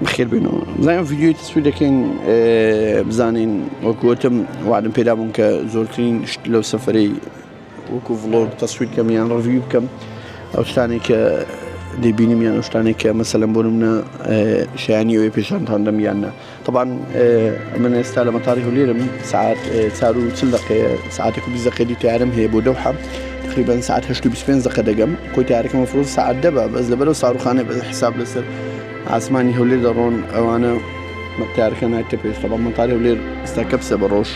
بخێر بێنەوە زانام ڤیدیۆی تەسویر دەکەین بزانین وەکوتم وعدم پێدا بووم کە زۆرترین شت لەو سەفەرەی وەکو ڤڵۆگ تەسویر بکەم یان ڕڤیو بکەم ئەو شتانێک کە دەیبینیم یان ئەو شتانێک کە مەسەلەن بۆ نمونە شایانی ئەوەی پێشانتان دەم یان نە طبعاً من ئێستا لە مەتاری هەولێرم ساعات 4:40 ساعتێک و 20 دقەیەکی تیارم هەیە بۆ دەوحە تقریبا ساعت 8:25 دەقە دەگەم کۆی تیارەکەم مەفرۆض ساعت 10 بەس لەبەرەوە ساروخانەی بە حساب لەسەر ئاسمانی هەولێر دەڕۆن ئەوانە تیارەکە نایتە پێش طبعاً مەتاری هەولێر ئێستا کەپسە بە ڕۆژ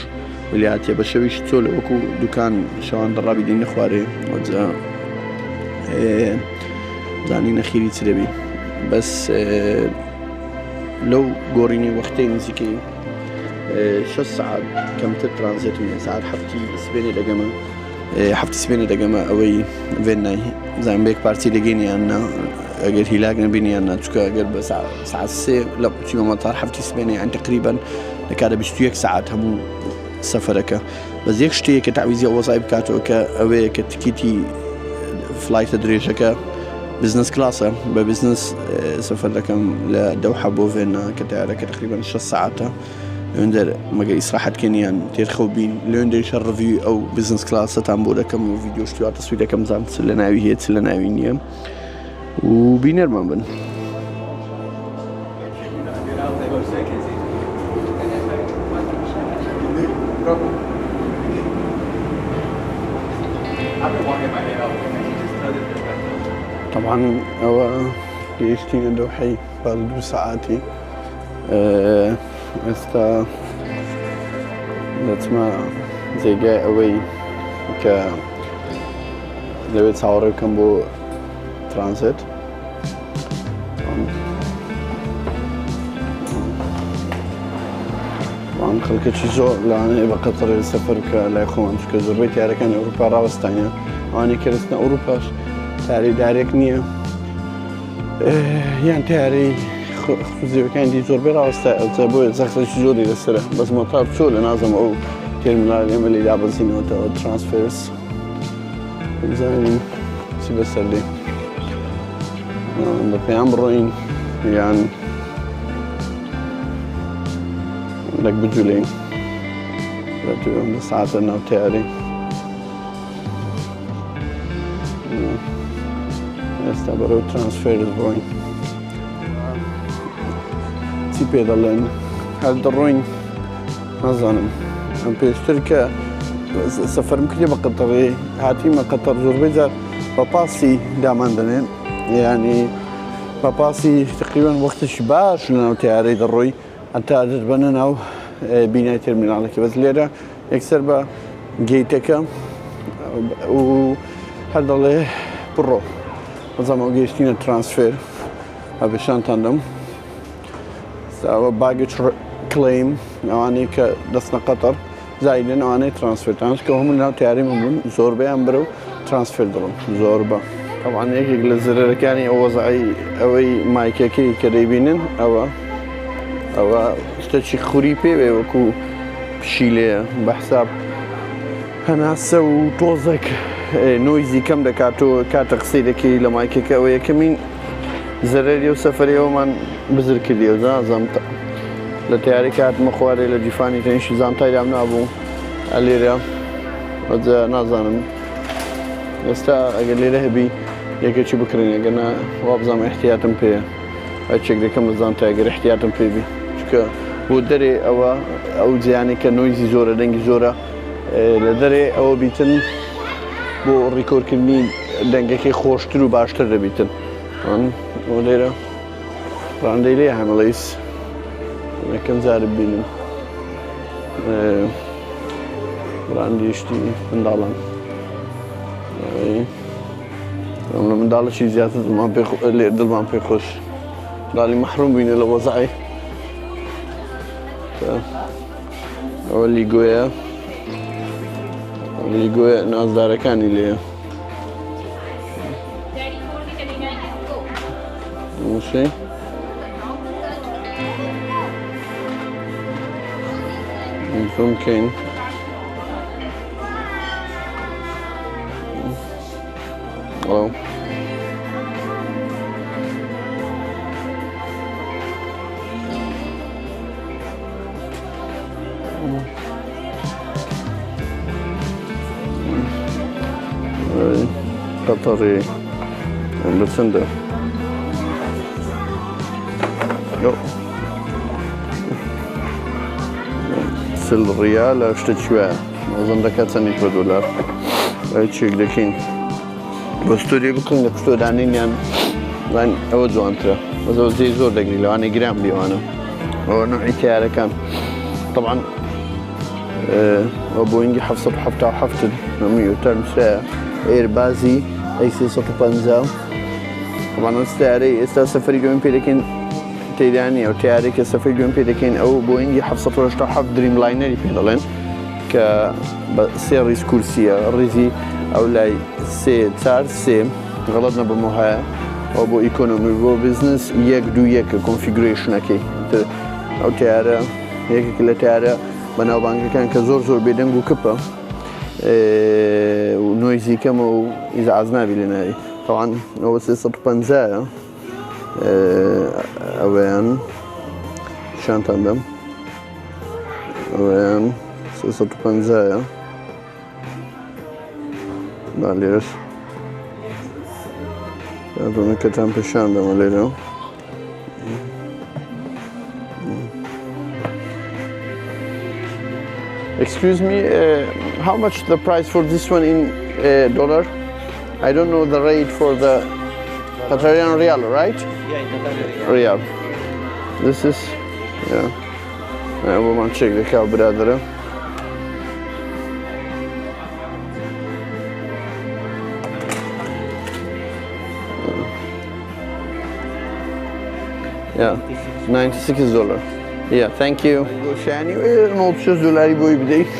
ویلایەتیە بە شەویش چۆ لە وەکو دوکان شەوان دەڕابی دێنە خوارێ وەجا زانی نەخیری چ دەبی بەس لەو گۆڕینی وەختەی نزیکەی 6 ساعت کەمتر ترانزیت نیە ساعت هەفتی سبێنێ دەگەمە هەفتی سبێنێ دەگەمە ئەوەی وێنای زان بێک پارتی دەگەین یاننا ئەگەر هیلاک نەبینی یاننا چکە ئەگەر بە ساعت 3 لە چیمە مەتار هەفتی سبێنێ یان تقریبا لەکاتە 21 ساعت هەموو سەفەرەکە بەس یەک شتەیە کە تعویزی ئەوەزای بکاتەوە کە ئەوەیە کە تکیتی فلایتە درێژەکە بزنس کلاسە بە بزنس سەفەر دەکەم لە دەوحە بۆ ڤێنا کە تیارەکە تقریبا 6 ساعتە لەوێندەر مەگە ئیسراحەتکەنیان تێرخەو بین لەوێندەیشە ڕڤیو ئەو بزنس کلاسەتان بۆ دەکەم و ڤیدیۆ شتیوا تەسویر دەکەم زان چ لە ناوی هەیە چ لە ناوی نییە و بینەرمان بن طبعا ئەوە گەیشتینە دەوحەی باز 2 ساعاتی ئێستا دەچمە جێگای ئەوەی کە دەوێت چاوەڕێ بکەم بۆ ترانزیت وان خەڵکێکی زۆر لەوانەیە بە قەتەر سەفەر بکە لای خۆمان چکە زۆربەی تیارەکانی ئەوروپا ڕاوەستانیە ئەوانەی کە دەستنە ئەوروپاش تاریدارێک نییە یان تیارەی خزیەکانی زۆربەی ڕاوەستە ئەوچە بۆیە زەخسەی زۆری لەسرە بەس مۆتار چۆ لە نازم ئەو تێرمینال ئێمە لێ دابەزینەوەتەوە ترانسفێرس بزانین چی بەسەر لێ بە پێیان بڕۆین یان لەک بجولین لە ساعتە ناو تیارەی ئێستا بەرەو ترانسفێرس بڕۆین چی پێ دەڵێن هەر دەڕۆین نازانم ئەم پێشتر کە سەفەرم کردێ بە قەتەڕێ هاتیمە قەتەر زۆربەی جار بە پاسی دامان دەنێن یعنی بە پاسی تقریبا وەختێکی باش لەناو تیارەی دەڕۆی هەتا دەبەنە ناو بینای تێرمیناڵەکە بەس لێرە یەکسەر بە گەیتەکە و هەر دەڵێ بڕۆ بەزەم ئەو گەیشتینە ترانسفێر هەبێشانتان دەم ئەوە باگچ کلیم ئەوانەی کە دەستنە قەتەر زایدن ئەوانەی ترانسفێرتانش کە هەموو ناو تیاریم بوون زۆربەیان برە و ترانسفێر دەڕۆن زۆربە طبعاً یەکێک لە زرەرەکانی ئەو وەزعی ئەوەی مایکەکەی کە دەیبینن ئەوە شتێکی خوری پێ بێ وەکو پشیلەیە بە حساب هەناسە و تۆزێک نۆیزی کەم دەکاتەوە کاتە قسەی دەکەی لە مایکەکە ئەوە یەکەمین زەرەری و سەفەرەوەمان بزر کردیەوە زانم لە تیارێک هاتمە خوارێ لە جیفانی تەنیشی زانتایدام نابوو لێرە وەجا نازانم ئێستا ئەگەر لێرە هەبی یەکێکی بکڕین ئەگەرنا وا بزانم احتیاتم پێیە چێک دەکەم لە زانتای ئەگەر احتیاتم پێبی چکە بۆ دەرێ ئەوە ئەو جیانی کە نۆیزی زۆرە دەنگی زۆرە لە دەرێ ئەوە بیتن بۆ ڕیکۆردکردنی دەنگەکەی خۆشتر و باشتر دەبیتن بۆ لێرە ڕاندەی لێ هەمەڵەیس یەکەم جارە ببینم ڕاندیشتی منداڵان لە منداڵەشی زیاتر دڵمان پێ خۆش داڵی مەحروم بووینە لە وەزعی ئەوە لیگۆیە نازدارەکانی لێیە مشي ممكن أو قەتەڕی بچەندە سل ریال لە شتە چوە مەزەندەکە چەندێک بە دۆلار چێک دەکەین بە ستۆری بکەین لە پشتۆدانینیان زان ئەوە جوانترە بەزەوە زێ زۆر دەگری لەوانەی گرام بیوانە ئەوە نوعی تیارەکان طبعا ئەو بۆینگی 777 هەمووی تەرمسەیە ئێربازی A350 طبعا ئەو تیارەی ئێستا سەفەری گوێن پێ دەکەین تێدانی ئەو تیارەی کە سەفەری گوێن پێ دەکەین ئەو بۆینگی 787 دریم لاینەری پێ دەڵێن کە بە سێ ڕیز کورسیە ڕیزی ئەو لای سێ غەڵەت نەبمەوە هەیە ئەو بۆ ئیکۆنۆمی بۆ بزنس 1-2-1 کۆنفیگرێشنەکەی ئەو تیارە یەکێک لە تیارە بەناوبانگەکان کە زۆر بێدەنگ و کپە و نۆیزی کەمە و ئیزعاز نابی لە ناوی طبعا ئەوە 350ە ئەوەیان شانتان دەم ئەوەیان 350ە با لێرەش کەتان پێشان دەمە لێرە Excuse me, how much the price for this one in dollar? I don't know the rate for the Qatarian Riyal, right? Yeah, in Qatar Riyal. This is, yeah. We'll check the cow brother. Yeah, $96. Yeah, thank you. Yani $30 بۆی بدەیت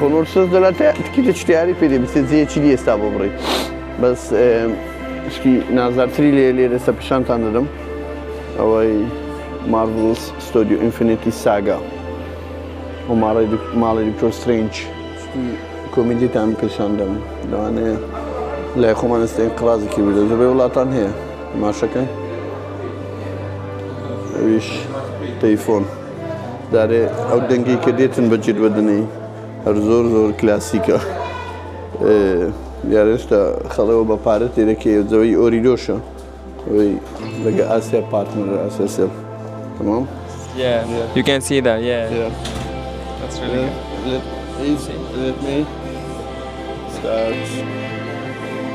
$30 تکیتە شتیاری پێ دێ بچێت جێیەکی ئێستا بۆ بڕێ بەس شتی نازارتری لێرە سە پیشانتان دەدەم ئەوەی مارڤڵس ستۆدیۆ ئینفینیتی ساگا و ماڵی دکتۆر سترێنج شتی کۆمیدیتان پێشان دەم لەوانەیە لای خۆمان ئێستا قڕازێکی بێت زۆربەی وڵاتان هەیە ماشەکەی ئەویش تەیفۆن دارێ ئەو دەنگی کە دێتن بەجێت بەدنەی هەر زۆر کلاسیکە دیارێشتا خەڵەوە بە پارە تێدەکەی جەوەی ئۆریدۆشە ئەوەی لەگە ئاسیا پارتنەر ئاسیا تمام Yeah, you can see that, yeah. That's really good. Let me start.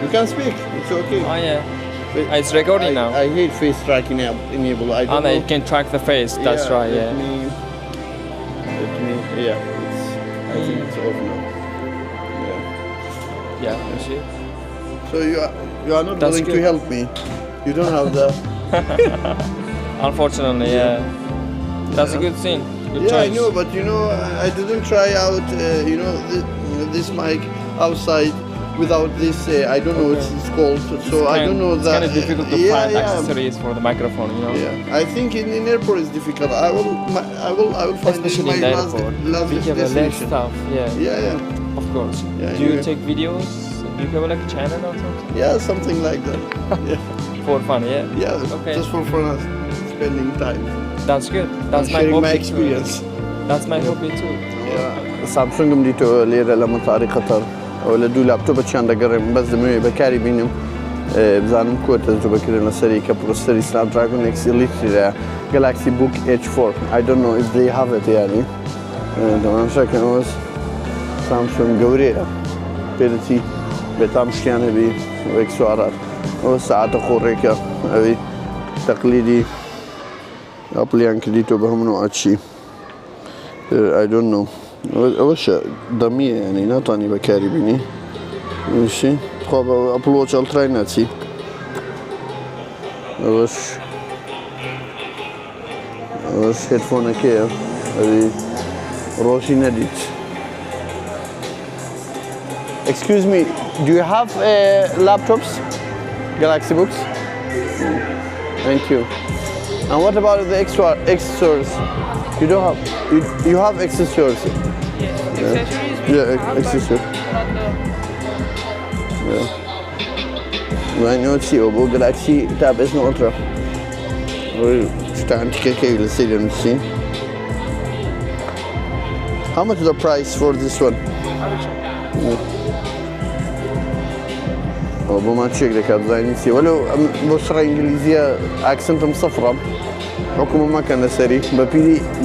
You can speak, it's okay. Oh yeah. It's recording now. I hate face tracking enable. I don't know. You can track the face, that's right, yeah. Let me, yeah, I think it's off now. Yeah, you see? So you are not willing to help me. You don't have the... Unfortunately, yeah. That's a good thing. Good choice. I know, but I didn't try out, this mic outside without this, I don't know what it's called, so I don't know that. It's kind of difficult to find accessories for the microphone, Yeah, I think in airport it's difficult. I will find especially in the airport. last we have a less stuff, Yeah. Of course. Yeah, do you take videos? Do you have like a channel or something? Yeah, something like that. Yeah. For fun, yeah? Yeah, okay. Just for fun, spending time. That's good. That's my sharing hobby my experience. Too. That's my hobby too. سامسونگم دیتەوە لێرە لە مەتاری قەتەر ئەو لە دوو لاپتۆپەکیان دەگەڕێم بەس دەمەوێت بەکاری بینم بزانم کۆ تەجروبەکردن لەسەری کە پرۆسەری سناپدراگۆن X Elite Galaxy Book H4. I don't know if they have it یانی دەمانشەکە ئەوەس سامسونگ گەورەیە پێدەچی بێتام شتیان هەبی وەک سوارات ئەوە سەعاتە خۆڕێکە ئەوەی تەقلیدی ئەپڵیان کردیتەوە بە هەموو ئاچی I don't know ئەوەشە دەمیە یعنی ناتوانی بەکاری بینی وشی خۆ بە ئەپڵۆچ ئەڵترای ناچی ئەوەش هێدفۆنەکەیە ئەوی ڕۆژی نەدیت Excuse me, do you have laptops? Galaxy Books? Thank you. And what about the accessories? You don't have. You have accessories. Yes, accessories. Yeah, accessories. Yeah. I know it's you, but Galaxy Tab is not ultra. Stand KK, let's see them. See. How much is the price for this one? بۆ مان چێک دەکات بزانین چی وەلو بۆ شڕە ئینگلیزیە ئاکسنتم سەفڕە حکومە مەکەن لەسەری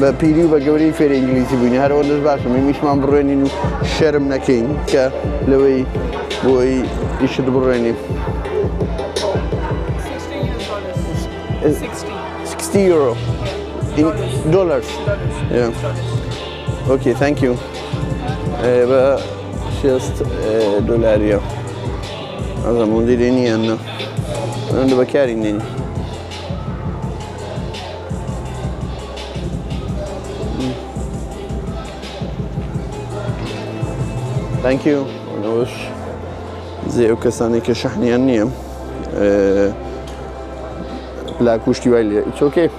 بە پیری و بە گەورەی فێرە ئینگلیزی بووینی هەرەوە دەست باشە میشمان بڕوێنین و شەرم نەکەین کە لەوەی بۆی ئیشت بڕوێنین. 60 euro in dollars. Yeah. Okay, thank you. بە 60 دۆلاریە. هذا مديري ني أنا بكاري نيني. Thank you. أنا وش زي وكساني كشحني النيم. بلاكوشتي ويلي. It's okay.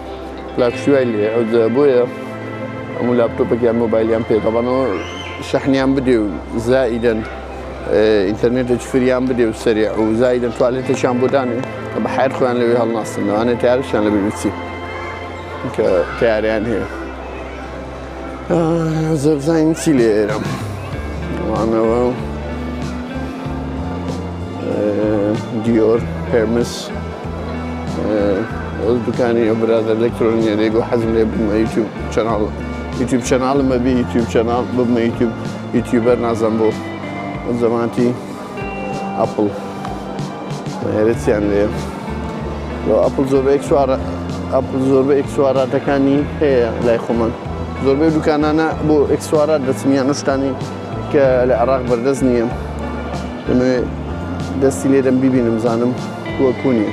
بلاكوشتي ويلي. عود أبويا. أمو لابتوبك يا موبايل يا بي طبعا شحني عم بدي زائدا. إنترنت فريان بدي وسريع وزايدا تواليت شان بوداني بحير خوان لوي هالنص إنه أنا تعرف شان لبي بيتي كتعرف يعني هي زين سيلي وأنا ديور هيرمس دكاني أبراز إلكترونية ليجو حزم لي بما يوتيوب شانال ما بي يوتيوب شانال بما يوتيوبر نازم بو زمانتي أبل هرتس يعني لو أبل زور إكسوارات تكاني هي لا يخمن زور بيدو كان أنا بو إكسوارات دسمية نشتاني كالعراق بردزني لما دستي لي دم بيبي نمزانم هو كوني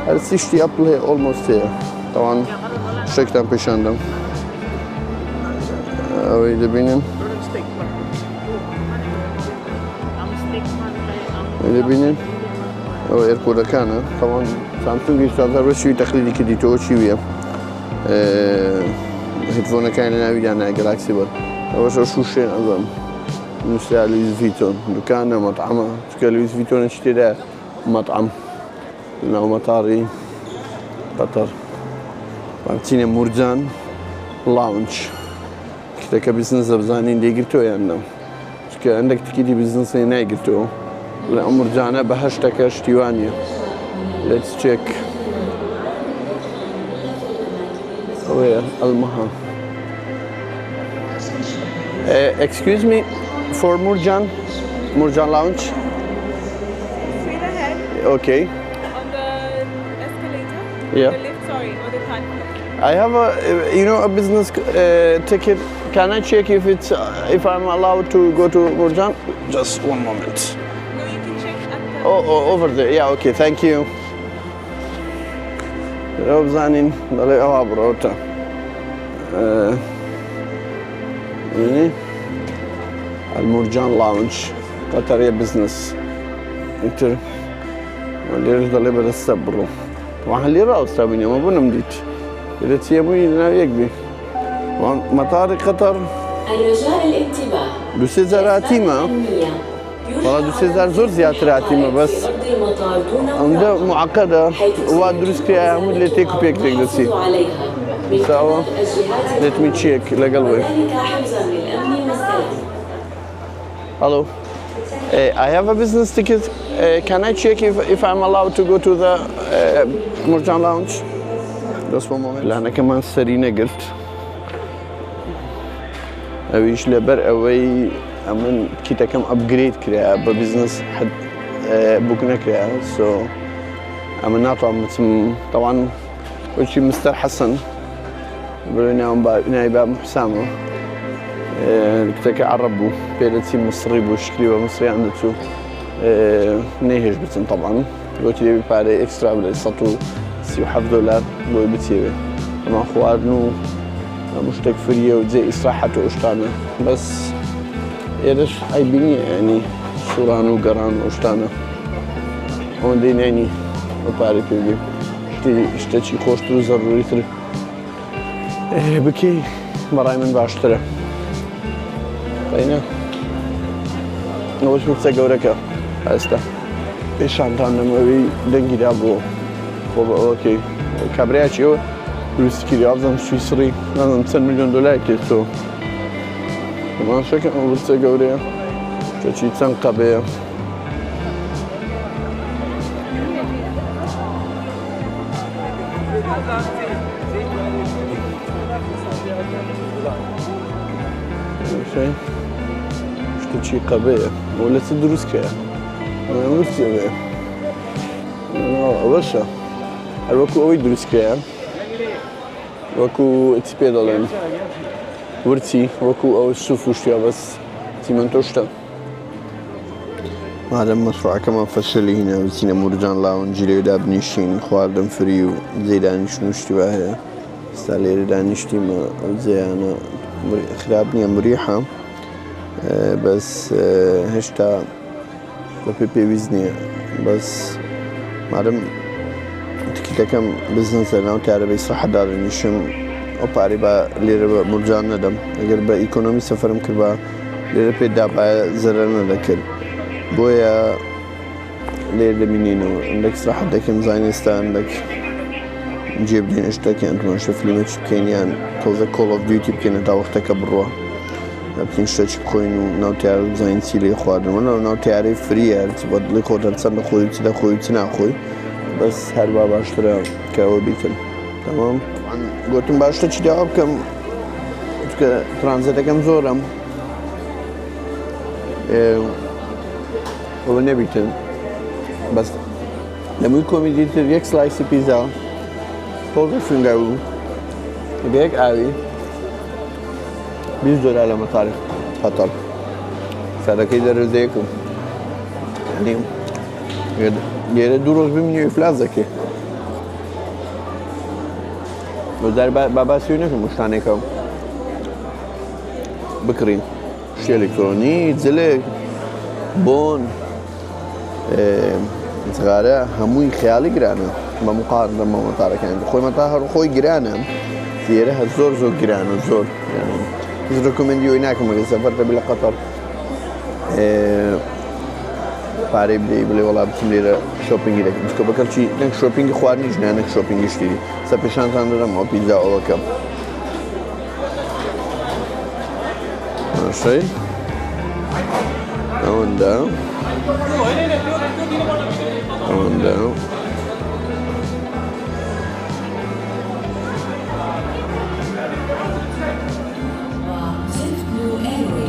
هرتسيشتي أبل هي almost هي طبعا شكتان بيشاندم أوي دبينم دبينين أو إيربودەکانە طبعا سامسونگی سازار بەشوی تەقلیدی کردیتەوە چی ویە هیدفۆنەکانی لە ناویدانە گەلاکسی بەر ئەوەش شوشێن ئەزەم نووسرا لویس ڤیتۆن دوکانە مەطعەمە چکە لویس ڤیتۆنە چی تێدا مەطعەم لەناو مەتاڕی قەتەر بچینە مورجان لاونج کتێکە بیزنسە بزانین دەیگرتەوە یان نە چکە هەندێک تکیتی بیزنسێ نایگرتەوە الأمر جانا بهشتك اشتوانيا. Let's check. Where Almaha. Excuse me, for Murjan Lounge. Straight ahead. Okay. On the escalator. Yeah. The lift, sorry, or the platform. I have a business ticket. Can I check if I'm allowed to go to Murjan? Just one moment. Oh, over there. Yeah, okay, thank you. Robzanin, dalej abrota. المرجان لاونج قطرية بزنس انتر اللي يرجع بدا الصبر طبعا اللي راو استابيني ما بنا مديت اللي تيابوي لنا يكبي مطار قطر الرجاء الانتباه دوسيزاراتي ما والله دوسيزار زور زياتراتي ما بس عنده معقدة وادرس كيا هم اللي تيكو بيك تقدسي سوا let me check لەگەڵ Hello. I have a business ticket. Can I check if I'm allowed to go to the Murjan Lounge? Just one moment. لأن كمان سرينا قلت. أبيش لبر أوي أمن كده كم upgrade كده ببزنس حد بوكنا كده so أمن ناطع طبعا وشي مستر حسن بلونا نايبة حسامه كتاك عربو بيلتي مصري بوشكلي ومصري عندتو نيهج بتن طبعا قلت لي ببالي اكسترا بلا يسطو $7 بوي بتيبي اما خوارنو مشتك فرية وزي إصراحته واشتانا بس إيرش هاي بيني يعني شوران وقران واشتانا هون دين يعني ببالي بيبي اشتاكي خوشترو ضروري تري بكي براي من باشتره خلينا نوش مكسا قوركا هستا ايش عندنا نموي دنجي دابو اوكي كابرياتشي هو روسكي افضل سويسري لازم $10 مليون كيتو ما شكل مكسا قوريا تشي تنقبيا شيء شتي قبيه ولا تدرس كيا انا قلت له وش الوكو اوي دروس كيا وكو اتسبيدالن ورتي وكو او السوفوشتيا بس تيمن توشتا هذا المشروع كمان فشل هنا وزينا مرجان لاونج اللي يدا بنشين خواردم فري وزيدان شنو اشتباهه استالي دانشتي ما زي انا خرابني مريحة بس هشتا ببي بيزني بس مادام تكيكم بزنس أنا وتعرف صح داري نشم أو باريبا ليرة مرجان ندم أجر بإيكونومي سفرم كربا ليرة بيدا با زرنا لكن بويا ليرة منينو عندك صح دكم زاينستا عندك نجيب لين اشتكي أنت ما شوف لي ماتش بكينيان توزا كول أوف ديوتي بكينا تا وقتك بروح لكن اشتكي بخوين ناو تعرف زين سيلي خوادن ولا ناو تعرف فري تبغى لي خود هتصل خوي تدا خوي تنا خوي بس هر باب اشتري كاو بيتن تمام طبعا قلت باشتا تشي جواب كم ترانزيت كم زورم هو نبيتن بس لما يكون يديت يك سلايس بيتزا توزا فنجاو بيك عادي $100 على مطارق قطر فهذا كده زيكم يعني yere duruş bilmiyor iflas ki. Özel babası yönetiyor müştane kam. بكرين شيء إلكتروني زلك بون صغارة هموي خيالي جرانا ما مقارنة ما مطارك يعني خوي مطار خوي جرانا زيرها زور جرانا زور يعني إذا ريكومنديو هناك ما سافرت بلا قطر پارەی بدەی بڵێ وەڵام بچم لێرە شۆپینگی دەکەم چکە بەکەڵکی نەک شۆپینگی خواردنیش نە نەک شۆپینگی شتێری سە پێشانتان دەدەم ئەو پیتزا ئەوەکەم ماشەی ئەوەندە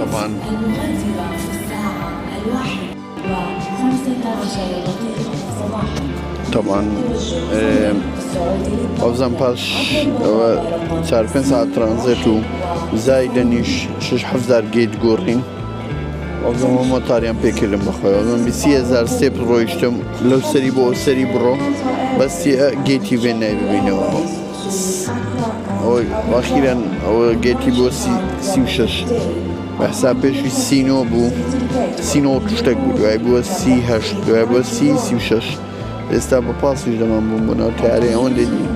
طبعا طبعا أوزان باش 4-5 ساعة ترانزيت و زايدنيش 6-7 جيت قورين أوزان مطاريان بيكلم بخوي أوزان ب30,000 ستيب رويشتم لو سري بو سري برو بس جيتي فين نايب بينه وأخيرا جيتي بو 36 بحساب بيشوي سينو بو سينو تشتك بود وای بو 38 وای بو 36 استا با پاسش دمان بون تیاری اون دیدی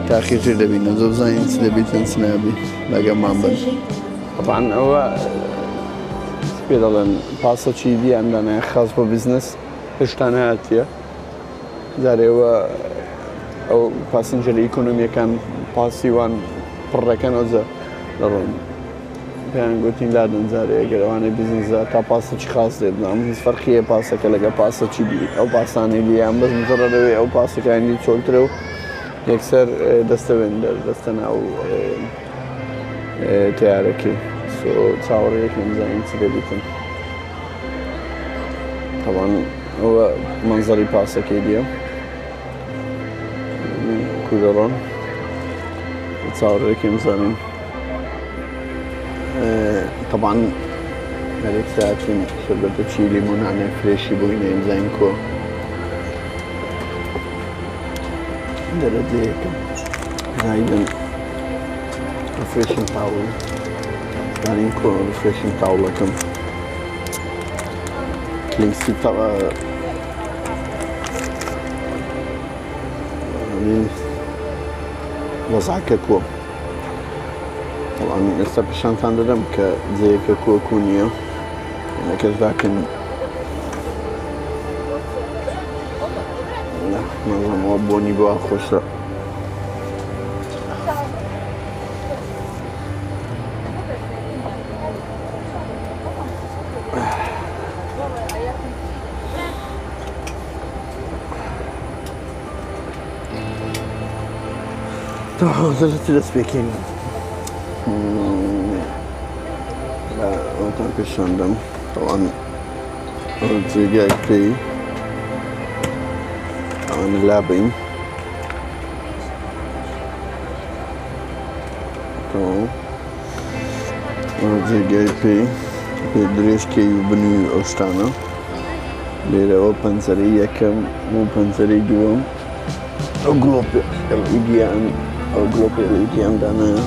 تأخیر شده بینه زبزان این سده بیتن سنابی لگه من بن طبعا هو بیدالن پاسا چی دی عندنا خاص با بزنس هشتانه هاتیه زاره هو او پاسنجر ايكونومي كان پاسی وان پرکن اوزا لرون پیان گوتین لادن زاره اگر وانه بزنس تا پاسا چی خاص دید نام هیچ فرقیه پاسا که لگه پاسا چی دی او پاسانی دی هم بس مزرده وی او پاسا که اندی چولتره و یکسر دسته وندر دسته ناو تیاره که سو تصاوره یکم زنین سیده بیتن طبعا هو منظري باسا که دیم كودرون تصاوره یکم زنین طبعا هذيك ساعتين شربت شي ليمون على فريشي بوينين زينكو درت هيك زايدن ريفريشن تاول زينكو ريفريشن تاول لكم لينكسي تاع وزعككو طبعا لسه بشانتان دادم که زي كوكونيا انا كذاكن لا ما بوني بوا خوش حاضرەتی دەست پێکەین ئەوتان پێشاندەم ئەوان جێگای پێی ئەوانە لابین جێگای پێی پێ درێژکەی و بنووی ئەو شتانە لێرەوە پەنجەرەی یەکەم و پەنجەرەی دووەم ئەو گڵۆپی ئەلئیدیان ئەو گڵۆپی ئەلئیدیان دانایە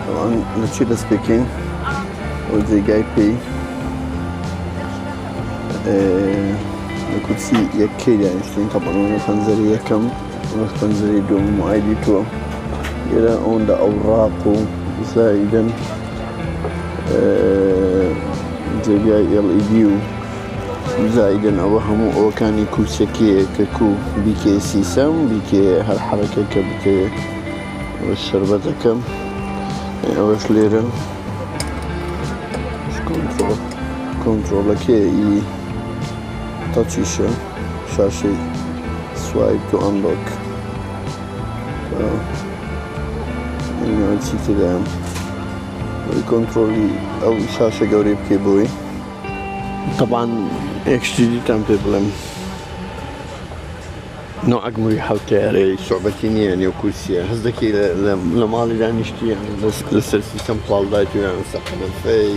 ئەوان لە چی دەست پێکەین ئەو جێگای پێی لە کورسی یەکەی دانیشتین تەبەنەوە پەنجەرەی یەکەم وەک پەنجەرەی دووەم و ئایدی تۆ لێرە ئەوەندە ئەوڕاق و زایدن جێگای LED و زایدن ئەوە هەموو ئەوەکانی کورسەکەیە کە کو بیکێ سیسەم بیکێ هەر حەرەکەکە بکێ ئەوە شەربەتەکەم ئەوەش لێرە کۆنترۆڵەکەی تەچیشە شاشەی سوایپ تو ئەنلۆک چی تێدایە کۆنترۆلی ئەو شاشە گەورەی بکەی بۆی طبعاً یەکشتی دیتان پێ بڵێم نوعگموری حوتێرەی سوعبەتی نییە نێو کورسیە هەز دەکەی لە ماڵی دانیشتی لەسەر سیستەم پاڵدای تویان سەقەفەی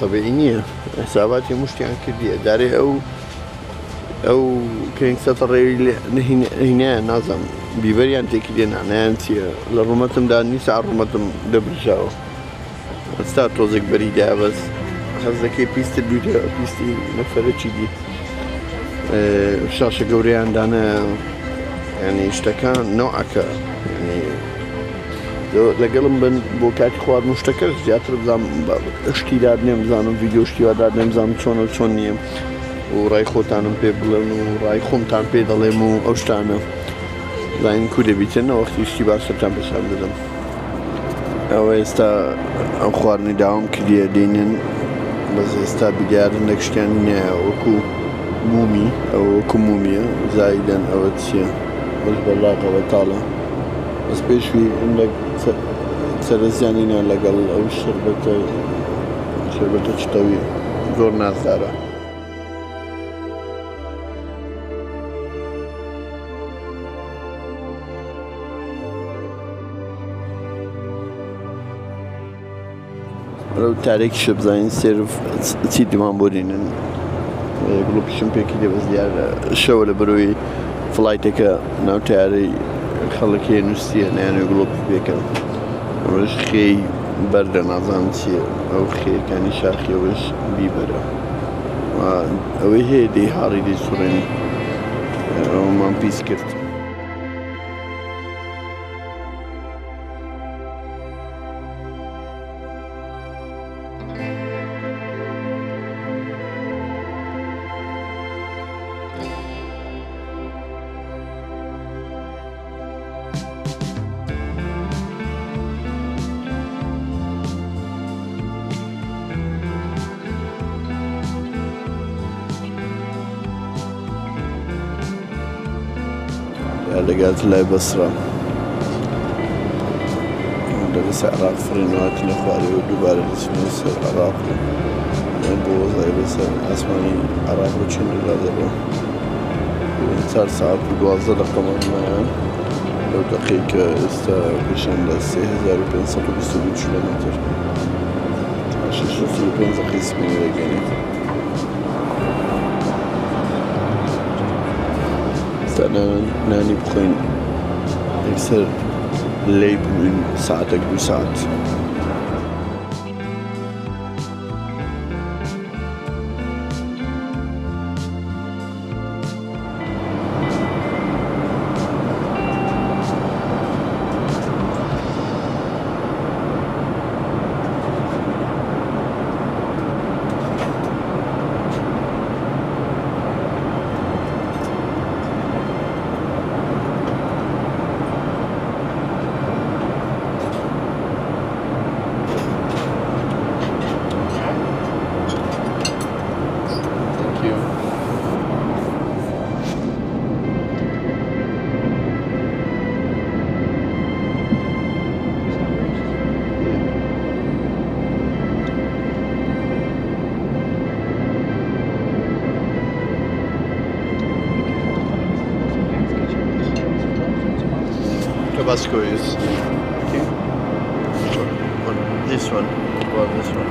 تەبیعی نییە حساباتی مشتیان کردیە دارێ ئەو کەنگسەتە ڕێوی هینایە نازم بیبەریان تێکردێ نانیان چییە لە ڕوومەتمدا نیسا ڕوومەتم دەبرژاوە هەستا تۆزێک بەریدا بەس هەز دەکەی پیستت دوودە پیستی نەفەرەکی دی شاشە گەورەیان دانە ینی شتەکان نەوعەکە ینی لەگەڵم بن بۆ کاتی خواردن و شتەکە زیاتر بزانم شتی داد نێم بزانم ڤیدیۆ شتیوا داد نێم بزانم چۆنە چۆن نییە و ڕای خۆتانم پێ بڵێن و ڕای خۆمتان پێ دەڵێم و ئەو شتانە زانین کو دەبیتن وەختی شتی باشترتان پێشان بدەم ئەوە ئێستا ئەم خواردنی داوام کردیە دێنن بەس ئێستا بیدیارن لە شتیانی نییە وەکو مومی ئەوە وەکو مومیە زایدەن ئەوە چییە بەش بەڵاقەوە تاڵە بەس پێشوی سەرزیانینە لەگەڵ ئەو شربەتە چتەوی زۆر نازدارە لەو تارێکیشە بزانین سێرف چی دیمان بۆ دێنن گڵۆپیشم پێکی دەبەست دیارە شەوە لە بەرەوەی فڵایتەکە ناو تارەی خەڵکی نووسیە نایانێ گڵۆپی پێکەن ئەوەش خێی بەردە نازانم چییە ئەو خێەکانی شاخیەوەش بیبەرە ئەوەی هەیە دەی هاڕی دەی سوڕێنی ئەومان پیس کرد لەگات لای بەسرە دەبێسە عراق فرێنەوەتی لە خوارێ و دووبارە دەچینە سەر عراق بۆ وەزای بەسەر ئاسمانی عراق و چین دەبێ 4 ساعت و 12 دەقەمەمایان لەو دەقەی کە ئێستا پێشان لە 3522 کیلۆمەتر 65 دەقەی سپینی دەگەێنێت نانی بخۆین یەکسەر لێی بووین ساعتێک 2 ساعت Tabasco is. Okay. This one. Or this one.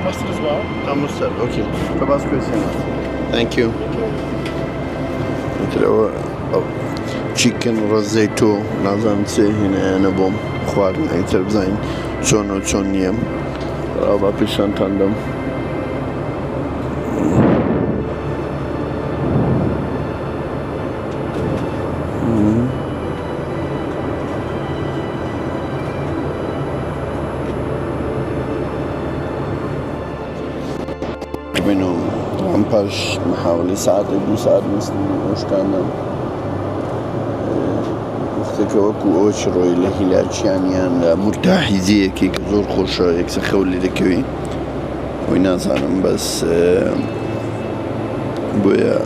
Mustard as well. Mustard. Okay. Tabasco is enough. Thank you. Chicken rosetto نازم چه هینه نبوم خواردن ایتر بزنین چون نیم را با پیشان تندم بینو هم پاش حوالی ساعت 2 ساعت مثل مشتانم وەختێکە وەکو ئەوەی ڕۆی لە هیلاچیانیان لە مرتاحیزیەکی کە زۆر خۆشە یەکسە خەو لێ دەکەوی ئەوی نازانم بەس بۆیە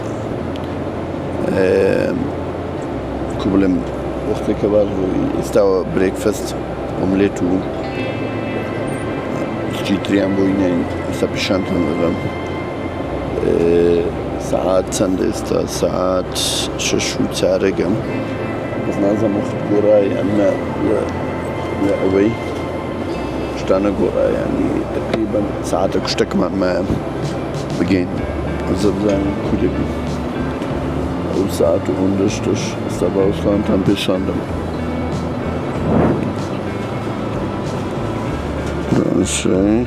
کو بڵێم وەختێکە باش ڕۆی ئێستاوە برێکفەست ئۆملێت و هیچی تریان بۆی نین ئێستا پیشانتان دەدەم سەعات چەندە ئێستا سەعات 6:04 بس نازم وقت قراء يعني لأبي اشتانا قراء يعني تقريبا ساعات كشتك ما بقين زبزان كلبي أو ساعات وندشتش سبا وصلان تنبيشاندم شيء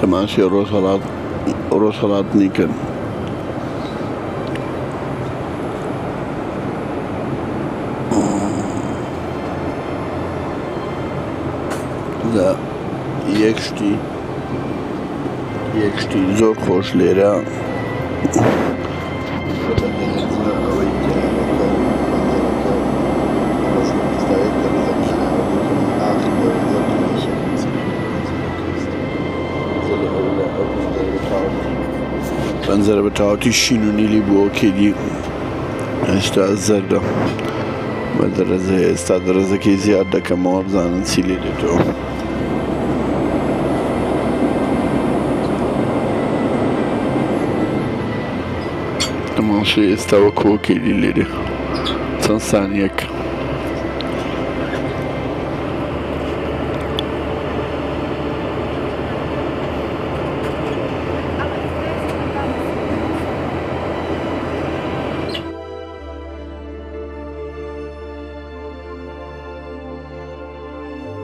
تماشي روسالات نيكن دا یەکشتی زۆر خۆش لێرە پەنجەرە بە تەواوەتی شین و نیلی بووە کێدی هێشتا زەردە بە دەرەزە ئێستا دەرەزەکەی زیاد دەکەمەوە بزانن چی لێ دێتەوە تەماشای ئێستا وەکووە کێدی لێرە چەند سانیەک